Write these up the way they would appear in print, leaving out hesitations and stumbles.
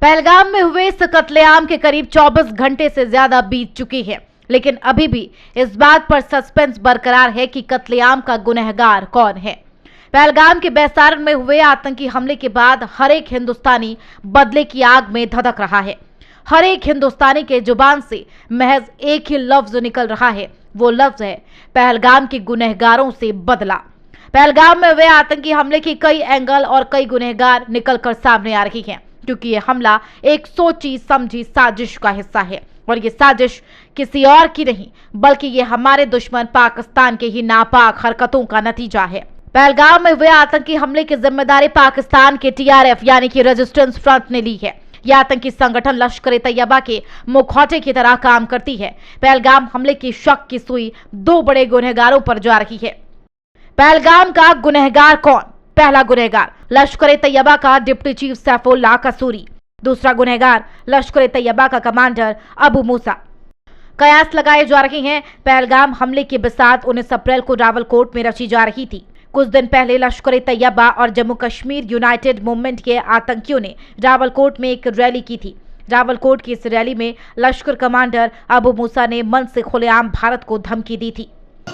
पहलगाम में हुए इस कत्लेआम के करीब 24 घंटे से ज्यादा बीत चुकी है, लेकिन अभी भी इस बात पर सस्पेंस बरकरार है कि कत्लेआम का गुनहगार कौन है। पहलगाम के बैसारन में हुए आतंकी हमले के बाद हर एक हिंदुस्तानी बदले की आग में धधक रहा है। हर एक हिंदुस्तानी के जुबान से महज एक ही लफ्ज निकल रहा है, वो लफ्ज है पहलगाम के गुनहगारों से बदला। पहलगाम में हुए आतंकी हमले की कई एंगल और कई गुनहगार निकलकर सामने आ रही हैं, क्योंकि ये हमला एक सोची समझी साजिश का हिस्सा है और ये साजिश किसी और की नहीं बल्कि ये हमारे दुश्मन पाकिस्तान के ही नापाक हरकतों का नतीजा है। पहलगाम में हुए आतंकी हमले की जिम्मेदारी पाकिस्तान के TRF यानी कि रेजिस्टेंस फ्रंट ने ली है। यह आतंकी संगठन लश्कर-ए-तैयबा के मुखौटे की तरह काम करती है। पहलगाम हमले की शक की सुई दो बड़े गुनहगारों पर जा रही है। पहलगाम का गुनहगार कौन? पहला गुनहगार लश्कर-ए-तैयबा का डिप्टी चीफ सैफुल्लाह कसूरी। दूसरा गुनहगार लश्कर-ए-तैयबा का कमांडर अबू मूसा। कयास लगाए जा रहे हैं पहलगाम हमले की बिसात 19 अप्रैल को रावलकोट में रची जा रही थी। कुछ दिन पहले लश्कर-ए-तैयबा और जम्मू कश्मीर यूनाइटेड मूवमेंट के आतंकियों ने रावलकोट में एक रैली की थी। रावलकोट की इस रैली में लश्कर कमांडर अबू मूसा ने मन से खुलेआम भारत को धमकी दी थी।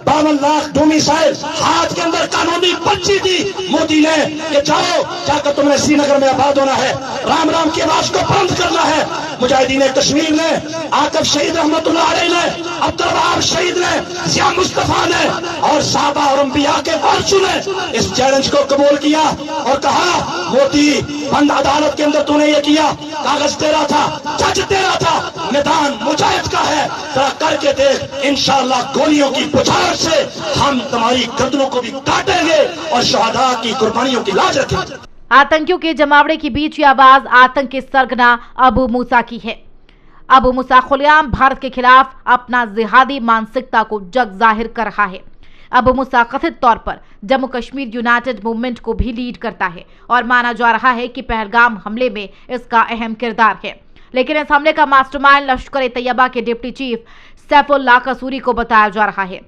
52 लाख डोमिसाइल हाथ के अंदर कानूनी पर्ची दी मोदी ने कि जाओ जाकर तुमने श्रीनगर में आबाद होना है, राम राम की आवाज को बंद करना है। मुजाहिदीन कश्मीर ने, आकब शहीद रहमतुल्लाह अलैह ने, अब्दुल वहाब शहीद ने, जिया मुस्तफा ने और साहबा और अंबिया के वारिसों ने इस चैलेंज को कबूल किया और कहा मोदी बंद अदालत के अंदर तूने ये किया, कागज तेरा था, जज तेरा था, मैदान मुजाहिद का है, जरा करके देख, इंशाअल्लाह गोलियों की बुछार से हम तुम्हारी गर्दनों को भी काटेंगे और शहादा की कुर्बानियों की लाज रखेंगे। आतंकियों के जमावड़े के बीच ये आवाज आतंक के सरगना अबू मूसा की है। अबू मूसा खुलेआम भारत के खिलाफ अपना जिहादी मानसिकता को जग जाहिर कर रहा है। अबू मूसा कथित तौर पर जम्मू कश्मीर यूनाइटेड मूवमेंट को भी लीड करता है और माना जा रहा है कि पहलगाम हमले में इसका अहम किरदार है। लेकिन इस हमले का मास्टरमाइंड लश्कर-ए-तैयबा के डिप्टी चीफ सैफुल्लाह कसूरी को बताया जा रहा है।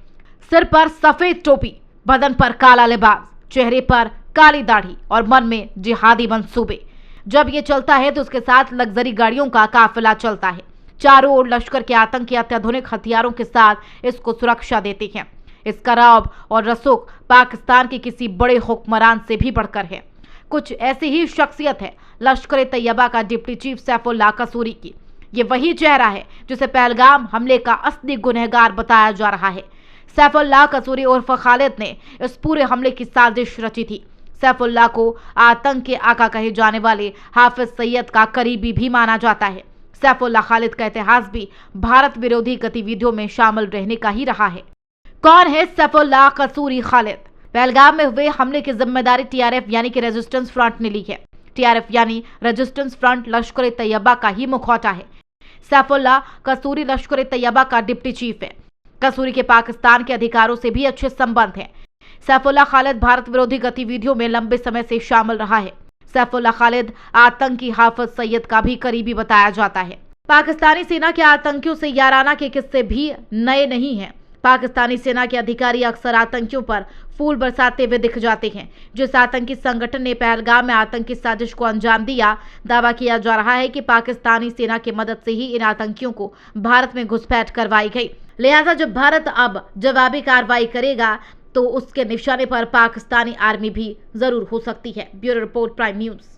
सिर पर सफेद टोपी, बदन पर काला लिबास, चेहरे पर काली दाढ़ी और मन में जिहादी मंसूबे। जब ये चलता है तो उसके साथ लग्जरी गाड़ियों का काफिला चलता है। चारों ओर लश्कर के आतंकी अत्याधुनिक हथियारों के साथ इसको सुरक्षा देते हैं। इसका रौब और रसूख पाकिस्तान के किसी बड़े हुक्मरान से भी बढ़कर है। कुछ ऐसी ही शख्सियत है लश्कर-ए-तैयबा का डिप्टी चीफ सैफुल्लाह कसूरी की। ये वही चेहरा है जिसे पहलगाम हमले का असली गुनहगार बताया जा रहा है। सैफुल्लाह कसूरी उर्फ खालिद ने इस पूरे हमले की साजिश रची थी। सैफुल्लाह को आतंक के आका कहे जाने वाले हाफिज सईद का करीबी भी माना जाता है। सैफुल्लाह खालिद का इतिहास भी भारत विरोधी गतिविधियों में शामिल रहने का ही रहा है। कौन है सैफुल्लाह कसूरी खालिद? पहलगाम में हुए हमले की जिम्मेदारी TRF यानी कि रेजिस्टेंस फ्रंट ने ली है। TRF यानी रेजिस्टेंस फ्रंट लश्कर-ए-तैयबा का ही मुखौटा है। सैफुल्लाह कसूरी लश्कर-ए-तैयबा का डिप्टी चीफ है। कसूरी के पाकिस्तान के अधिकारों से भी अच्छे संबंध हैं। सैफुल्लाह खालिद भारत विरोधी गतिविधियों में लंबे समय से शामिल रहा है। सैफुल्लाह खालिद आतंकी हाफिज सईद का भी करीबी बताया जाता है। पाकिस्तानी सेना के आतंकियों से याराना के किस्से भी नए नहीं हैं। पाकिस्तानी सेना के अधिकारी अक्सर आतंकियों पर फूल बरसाते हुए दिख जाते हैं। जिस आतंकी संगठन ने पहलगाम में आतंकी साजिश को अंजाम दिया, दावा किया जा रहा है कि पाकिस्तानी सेना की मदद से ही इन आतंकियों को भारत में घुसपैठ करवाई गई। लिहाजा जब भारत अब जवाबी कार्रवाई करेगा तो उसके निशाने पर पाकिस्तानी आर्मी भी जरूर हो सकती है। Bureau report, prime news.